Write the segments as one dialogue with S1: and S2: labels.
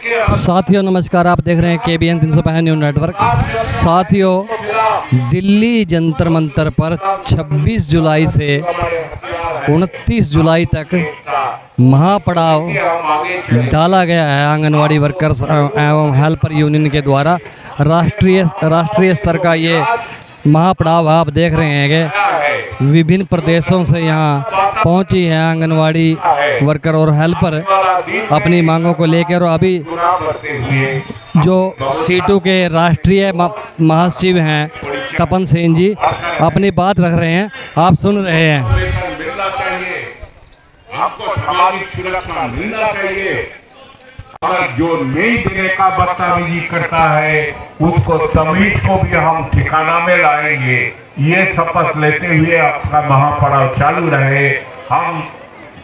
S1: साथियों नमस्कार, आप देख रहे हैं KBN 365 न्यूज़ नेटवर्क। साथियों, दिल्ली जंतर मंतर पर 26 जुलाई से 29 जुलाई तक महापड़ाव डाला गया है आंगनवाड़ी वर्कर्स एवं हेल्पर यूनियन के द्वारा। राष्ट्रीय स्तर का ये महापड़ाव आप देख रहे हैं कि विभिन्न प्रदेशों से यहाँ पहुँची है आंगनवाड़ी वर्कर और हेल्पर अपनी मांगों को लेकर। और अभी जो सीटू के राष्ट्रीय महासचिव हैं तपन सेन जी अपनी बात रख रहे हैं, आप सुन रहे हैं।
S2: आपको हमारी सुरक्षा मिलना चाहिए। अगर जो नहीं देने का बदतमीजी करता है उसको तमीज को भी हम ठिकाना में लाएंगे। ये शपथ लेते हुए आपका महापड़ाव चालू रहे। हम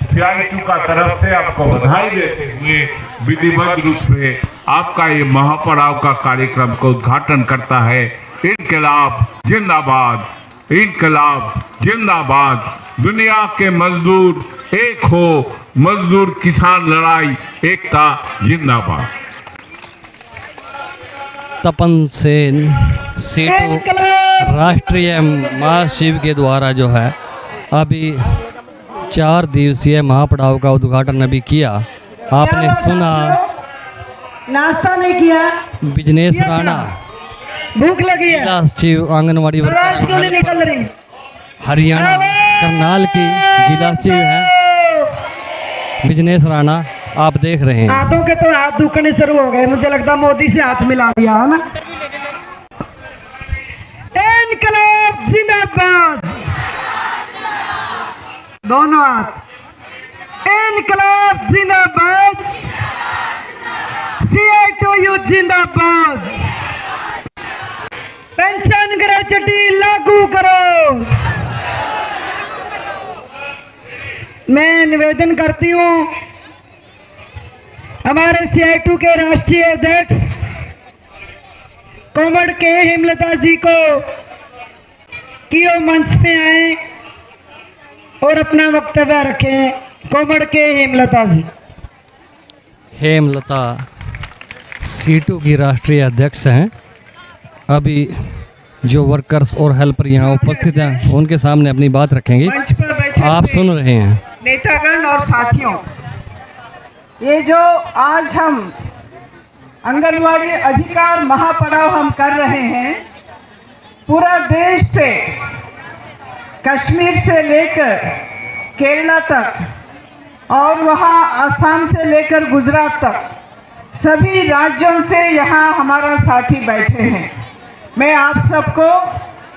S2: CITU का तरफ से आपको बधाई देते हुए विधिवत रूप से आपका ये महापड़ाव का कार्यक्रम को उद्घाटन करता है। इनकलाब जिंदाबाद, इनकलाब जिंदाबाद। दुनिया के मजदूर एक हो, मजदूर किसान लड़ाई एकता जिंदाबाद।
S1: तपन सेन सीटू राष्ट्रीय महासचिव के द्वारा जो है अभी 4 दिवसीय महापड़ाव का उद्घाटन अभी किया। आपने सुना
S3: नाश्ता नहीं किया,
S1: बिजनेस राणा
S3: भूख लगी है,
S1: जिला सचिव आंगनवाड़ी वर्कर
S3: निकल रही
S1: हरियाणा करनाल की जिला सचिव है बिजनेस राणा। आप देख रहे हैं
S3: हाथों के तो हाथ दुखने शुरू हो गए। मुझे लगता मोदी से हाथ मिला दिया है ना। इनकलाब जिंदाबाद, दोनों हाथ। इनकलाब जिंदाबाद, CITU जिंदाबाद। पेंशन ग्रेच्युटी लागू करो। मैं निवेदन करती हूँ हमारे CITU के राष्ट्रीय अध्यक्ष कोमड़ के हेमलता जी को कि वो मंच पे आए और अपना वक्तव्य रखें। कोमड़ के हेमलता जी।
S1: हेमलता सीटू की राष्ट्रीय अध्यक्ष हैं। अभी जो वर्कर्स और हेल्पर यहाँ उपस्थित हैं उनके सामने अपनी बात रखेंगे।
S3: मंच पर बैठे
S1: आप सुन रहे हैं।
S3: नेतागण और साथियों, ये जो आज हम आंगनवाड़ी अधिकार महापड़ाव हम कर रहे हैं, पूरा देश से कश्मीर से लेकर केरला तक और वहाँ असम से लेकर गुजरात तक सभी राज्यों से यहाँ हमारा साथी बैठे हैं। मैं आप सबको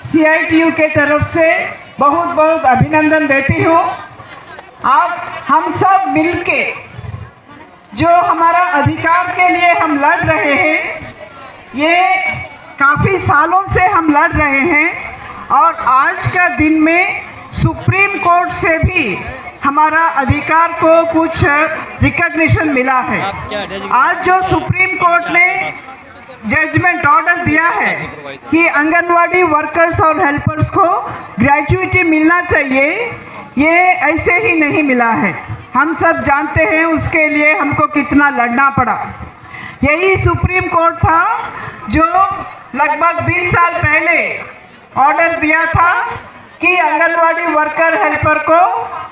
S3: CITU के तरफ से बहुत बहुत अभिनंदन देती हूँ। आप हम सब मिलके जो हमारा अधिकार के लिए हम लड़ रहे हैं, ये काफ़ी सालों से हम लड़ रहे हैं और आज का दिन में सुप्रीम कोर्ट से भी हमारा अधिकार को कुछ रिकॉग्निशन मिला है। आज जो सुप्रीम कोर्ट ने जजमेंट ऑर्डर दिया है कि आंगनवाड़ी वर्कर्स और हेल्पर्स को ग्रेच्युटी मिलना चाहिए, ये ऐसे ही नहीं मिला है। हम सब जानते हैं उसके लिए हमको कितना लड़ना पड़ा। यही सुप्रीम कोर्ट था जो लगभग 20 साल पहले ऑर्डर दिया था कि आंगनवाड़ी वर्कर हेल्पर को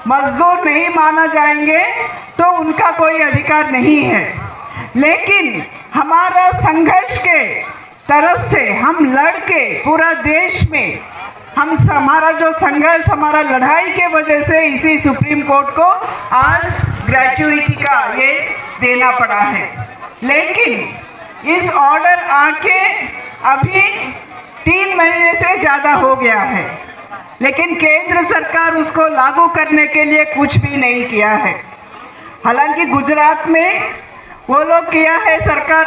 S3: मजदूर नहीं माना जाएंगे तो उनका कोई अधिकार नहीं है। लेकिन हमारा संघर्ष के तरफ से हम लड़ के पूरा देश में हमारा जो संघर्ष, हमारा लड़ाई के वजह से इसी सुप्रीम कोर्ट को आज ग्रेच्युटी का ये देना पड़ा है। लेकिन इस ऑर्डर आके अभी 3 महीने से ज़्यादा हो गया है, लेकिन केंद्र सरकार उसको लागू करने के लिए कुछ भी नहीं किया है। हालांकि गुजरात में वो लोग किया है, सरकार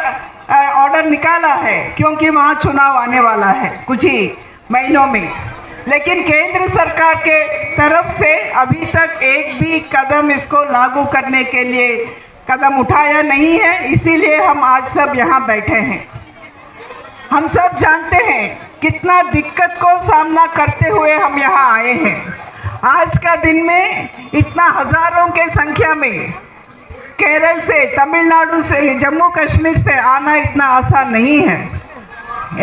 S3: ऑर्डर निकाला है क्योंकि वहाँ चुनाव आने वाला है कुछ ही महीनों में। लेकिन केंद्र सरकार के तरफ से अभी तक एक भी कदम इसको लागू करने के लिए कदम उठाया नहीं है। इसीलिए हम आज सब यहाँ बैठे हैं। हम सब जानते हैं कितना दिक्कत को सामना करते हुए हम यहाँ आए हैं। आज का दिन में इतना हजारों के संख्या में केरल से, तमिलनाडु से, जम्मू कश्मीर से आना इतना आसान नहीं है।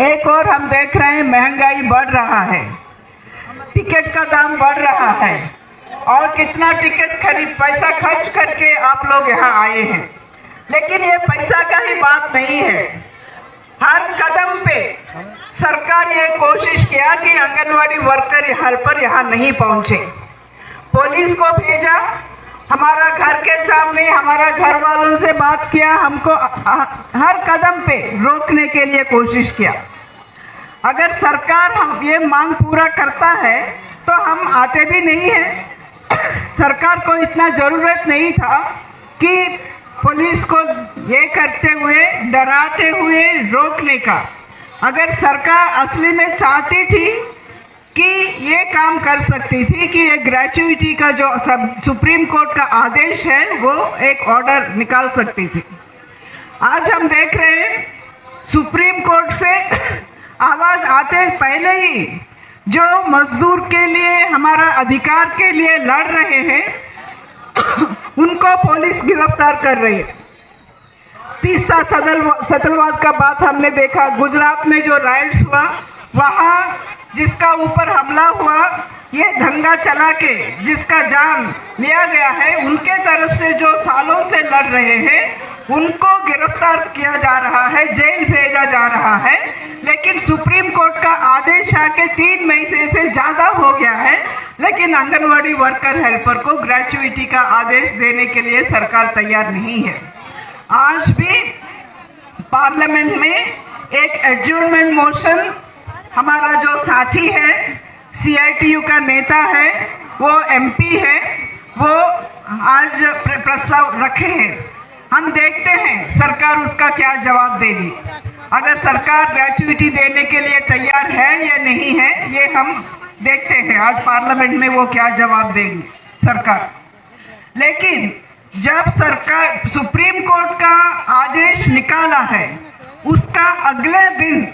S3: एक और हम देख रहे हैं महंगाई बढ़ रहा है, टिकट का दाम बढ़ रहा है, और कितना टिकट पैसा खर्च करके आप लोग यहाँ आए हैं। लेकिन ये पैसा का ही बात नहीं है। हर कदम पे सरकार ये कोशिश किया कि आंगनवाड़ी वर्कर हेल्पर यहाँ नहीं पहुँचे। पुलिस को भेजा, हमारा घर के सामने हमारा घर वालों से बात किया, हमको हर कदम पे रोकने के लिए कोशिश किया। अगर सरकार हम ये मांग पूरा करता है तो हम आते भी नहीं हैं। सरकार को इतना ज़रूरत नहीं था कि पुलिस को ये करते हुए, डराते हुए रोकने का। अगर सरकार असली में चाहती थी कि ये काम कर सकती थी कि ये ग्रेच्युइटी का जो सुप्रीम कोर्ट का आदेश है वो एक ऑर्डर निकाल सकती थी। आज हम देख रहे हैं सुप्रीम कोर्ट से आवाज़ आते पहले ही जो मजदूर के लिए, हमारा अधिकार के लिए लड़ रहे हैं उनको पुलिस गिरफ्तार कर रही है। तीसरा सतलवाद का बात हमने देखा, गुजरात में जो राइट्स हुआ, वहाँ जिसका ऊपर हमला हुआ, ये दंगा चला के जिसका जान लिया गया है, उनके तरफ से जो सालों से लड़ रहे हैं उनको गिरफ्तार किया जा रहा है, जेल भेजा जा रहा है। लेकिन सुप्रीम कोर्ट का आदेश आके 3 महीने से ज़्यादा हो गया है, लेकिन आंगनवाड़ी वर्कर हेल्पर को ग्रेच्युइटी का आदेश देने के लिए सरकार तैयार नहीं है। आज भी पार्लियामेंट में एक एडजर्नमेंट मोशन, हमारा जो साथी है, CITU का नेता है, वो MP है, वो आज प्रस्ताव रखे हैं। हम देखते हैं सरकार उसका क्या जवाब देगी। अगर सरकार ग्रेच्युइटी देने के लिए तैयार है या नहीं है, ये हम देखते हैं आज पार्लियामेंट में वो क्या जवाब देगी सरकार। लेकिन जब सरकार सुप्रीम कोर्ट का आदेश निकाला है, उसका अगले दिन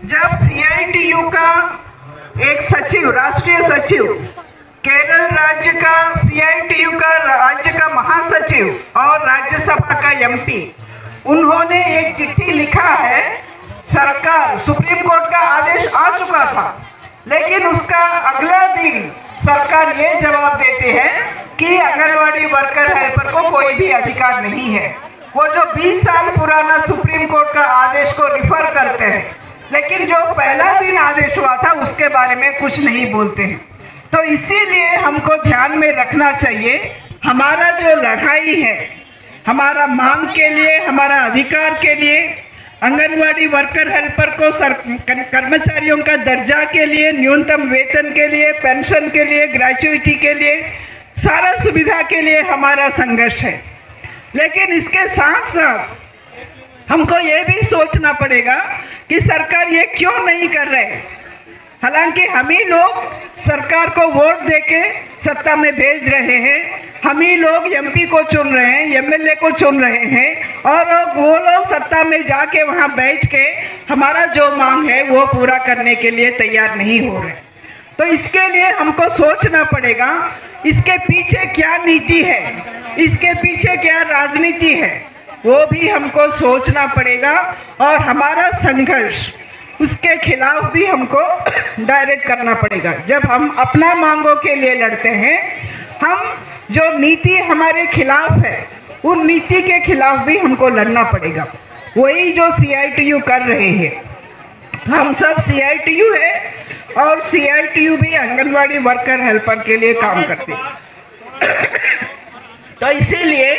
S3: जब CITU का एक सचिव, राष्ट्रीय सचिव, केरल राज्य का CITU का राज्य का महासचिव और राज्यसभा का MP, उन्होंने एक चिट्ठी लिखा है। सरकार, सुप्रीम कोर्ट का आदेश आ चुका था, लेकिन उसका अगला दिन सरकार ये जवाब देते हैं कि आंगनवाड़ी वर्कर हेल्पर को कोई भी अधिकार नहीं है। वो जो 20 साल पुराना सुप्रीम कोर्ट का आदेश को रिफर करते हैं, लेकिन जो पहला दिन आदेश हुआ था उसके बारे में कुछ नहीं बोलते हैं। तो इसीलिए हमको ध्यान में रखना चाहिए, हमारा जो लड़ाई है, हमारा मांग के लिए, हमारा अधिकार के लिए, आंगनवाड़ी वर्कर हेल्पर को कर्मचारियों का दर्जा के लिए, न्यूनतम वेतन के लिए, पेंशन के लिए, ग्रेच्युइटी के लिए, सारा सुविधा के लिए हमारा संघर्ष है। लेकिन इसके साथ साथ हमको ये भी सोचना पड़ेगा कि सरकार ये क्यों नहीं कर रहे। हालांकि हम ही लोग सरकार को वोट देके सत्ता में भेज रहे हैं, हम ही लोग MP को चुन रहे हैं, MLA को चुन रहे हैं, और वो लोग सत्ता में जाके वहाँ बैठ के हमारा जो मांग है वो पूरा करने के लिए तैयार नहीं हो रहे। तो इसके लिए हमको सोचना पड़ेगा इसके पीछे क्या नीति है, इसके पीछे क्या राजनीति है, वो भी हमको सोचना पड़ेगा। और हमारा संघर्ष, उसके खिलाफ भी हमको डायरेक्ट करना पड़ेगा। जब हम अपना मांगों के लिए लड़ते हैं, हम जो नीति हमारे खिलाफ है, उन नीति के खिलाफ भी हमको लड़ना पड़ेगा। वही जो CITU कर रहे हैं। हम सब CITU है, और CITU भी आंगनवाड़ी वर्कर हेल्पर के लिए काम करते हैं। तो इसीलिए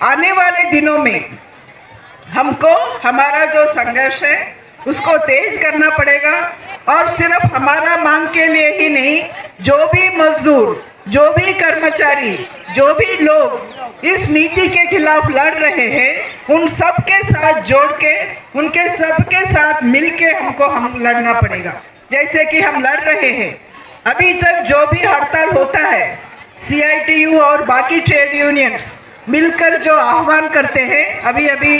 S3: आने वाले दिनों में हमको हमारा जो संघर्ष है उसको तेज करना पड़ेगा। और सिर्फ हमारा मांग के लिए ही नहीं, जो भी मजदूर, जो भी कर्मचारी, जो भी लोग इस नीति के खिलाफ लड़ रहे हैं, उन सब के साथ जोड़ के, उनके सब के साथ मिल के हम लड़ना पड़ेगा। जैसे कि हम लड़ रहे हैं, अभी तक जो भी हड़ताल होता है, CITU और बाकी ट्रेड यूनियंस मिलकर जो आह्वान करते हैं, अभी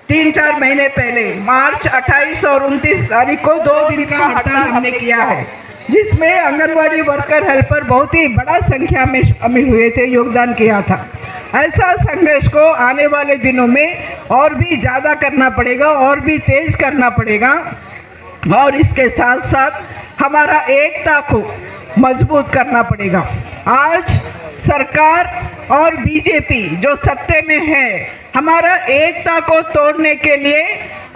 S3: 3-4 महीने पहले मार्च 28 और 29 तारीख को 2 दिन का हड़ताल हमने किया है, जिसमें आंगनवाड़ी वर्कर हेल्पर बहुत ही बड़ा संख्या में शामिल हुए थे, योगदान किया था। ऐसा संघर्ष को आने वाले दिनों में और भी ज़्यादा करना पड़ेगा और भी तेज करना पड़ेगा। और इसके साथ साथ हमारा एकता को मजबूत करना पड़ेगा। आज सरकार और बीजेपी जो सत्ते में है, हमारा एकता को तोड़ने के लिए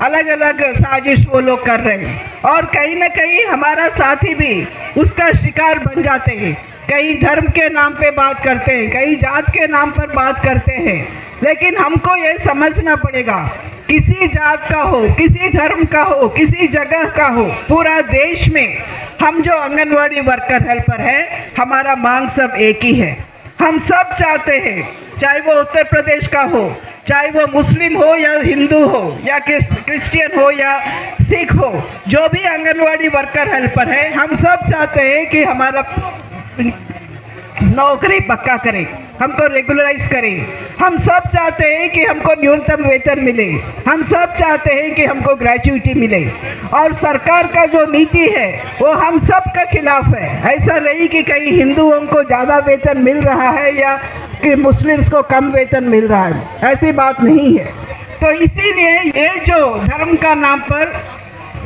S3: अलग अलग साजिश वो लोग कर रहे हैं और कहीं ना कहीं हमारा साथी भी उसका शिकार बन जाते हैं। कहीं धर्म के नाम पे बात करते हैं, कहीं जात के नाम पर बात करते हैं, लेकिन हमको ये समझना पड़ेगा, किसी जात का हो, किसी धर्म का हो, किसी जगह का हो, पूरा देश में हम जो आंगनवाड़ी वर्कर हेल्पर है, हमारा मांग सब एक ही है। हम सब चाहते हैं, चाहे वो उत्तर प्रदेश का हो, चाहे वो मुस्लिम हो या हिंदू हो या क्रिश्चियन हो या सिख हो, जो भी आंगनवाड़ी वर्कर हेल्पर है, हम सब चाहते हैं कि हमारा नौकरी पक्का करें, हमको रेगुलराइज करें। हम सब चाहते हैं कि हमको न्यूनतम वेतन मिले, हम सब चाहते हैं कि हमको ग्रेच्युटी मिले। और सरकार का जो नीति है वो हम सब का खिलाफ है। ऐसा नहीं कि कहीं हिंदुओं को ज़्यादा वेतन मिल रहा है या कि मुस्लिम्स को कम वेतन मिल रहा है, ऐसी बात नहीं है। तो इसीलिए ये जो धर्म का नाम पर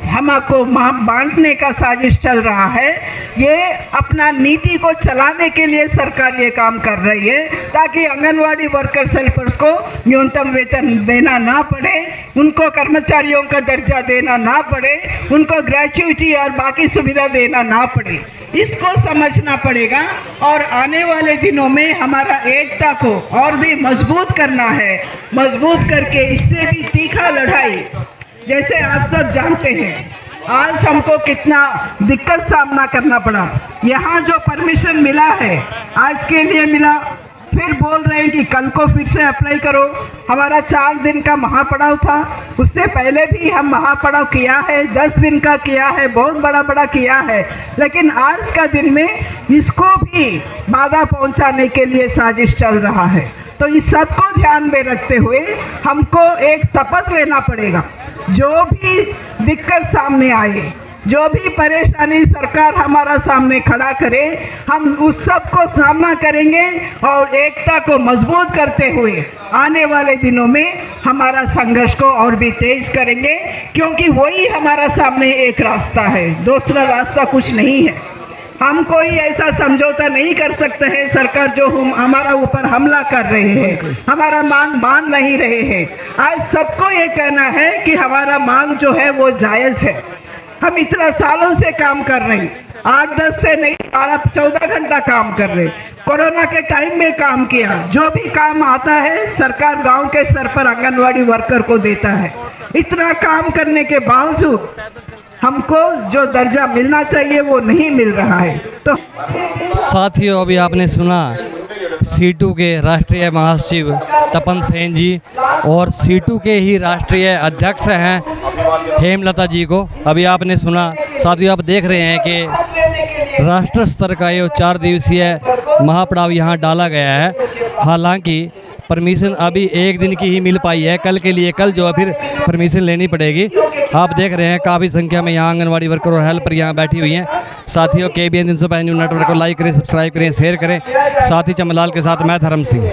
S3: हमको बांटने का साजिश चल रहा है, ये अपना नीति को चलाने के लिए सरकार ये काम कर रही है, ताकि आंगनवाड़ी वर्कर्स हेल्पर्स को न्यूनतम वेतन देना ना पड़े, उनको कर्मचारियों का दर्जा देना ना पड़े, उनको ग्रेच्युटी और बाकी सुविधा देना ना पड़े। इसको समझना पड़ेगा और आने वाले दिनों में हमारा एकता को और भी मजबूत करना है। मजबूत करके इससे भी तीखा लड़ाई, जैसे आप सब जानते हैं, आज हमको कितना दिक्कत सामना करना पड़ा। यहाँ जो परमिशन मिला है, आज के लिए मिला, फिर बोल रहे हैं कि कल को फिर से अप्लाई करो। हमारा 4 दिन का महापड़ाव था, उससे पहले भी हम महापड़ाव किया है, 10 दिन का किया है, बहुत बड़ा बड़ा किया है, लेकिन आज का दिन में इसको भी बाधा पहुंचाने के लिए साजिश चल रहा है। तो इस सब को ध्यान में रखते हुए हमको एक शपथ लेना पड़ेगा, जो भी दिक्कत सामने आए, जो भी परेशानी सरकार हमारा सामने खड़ा करे, हम उस सब को सामना करेंगे और एकता को मजबूत करते हुए आने वाले दिनों में हमारा संघर्ष को और भी तेज करेंगे, क्योंकि वही हमारा सामने एक रास्ता है, दूसरा रास्ता कुछ नहीं है। हम कोई ऐसा समझौता नहीं कर सकते हैं। सरकार जो हमारा ऊपर हमला कर रहे हैं, हमारा मांग मान नहीं रहे हैं। आज सबको ये कहना है कि हमारा मांग जो है वो जायज़ है। हम इतना सालों से काम कर रहे हैं, 8-10 से नहीं 12-14 घंटा काम कर रहे हैं। कोरोना के टाइम में काम किया, जो भी काम आता है सरकार गांव के स्तर पर आंगनवाड़ी वर्कर को देता है। इतना काम करने के बावजूद हमको जो दर्जा मिलना चाहिए वो नहीं मिल रहा है। तो
S1: साथियों, अभी आपने सुना सीटू के राष्ट्रीय महासचिव तपन सेन जी और सीटू के ही राष्ट्रीय अध्यक्ष हैं हेमलता जी को। अभी आपने सुना। साथियों, आप देख रहे हैं कि राष्ट्र स्तर का ये 4 दिवसीय महापड़ाव यहाँ डाला गया है। हालांकि परमिशन अभी 1 दिन की ही मिल पाई है, कल के लिए कल जो है फिर परमिशन लेनी पड़ेगी। आप देख रहे हैं काफ़ी संख्या में यहाँ आंगनवाड़ी वर्कर और हेल्पर यहाँ बैठी हुई हैं। साथियों, KBN 365 न्यूज़ नेटवर्क को लाइक करें, सब्सक्राइब करें, शेयर करें। साथी चमलाल के साथ मैं धर्म सिंह।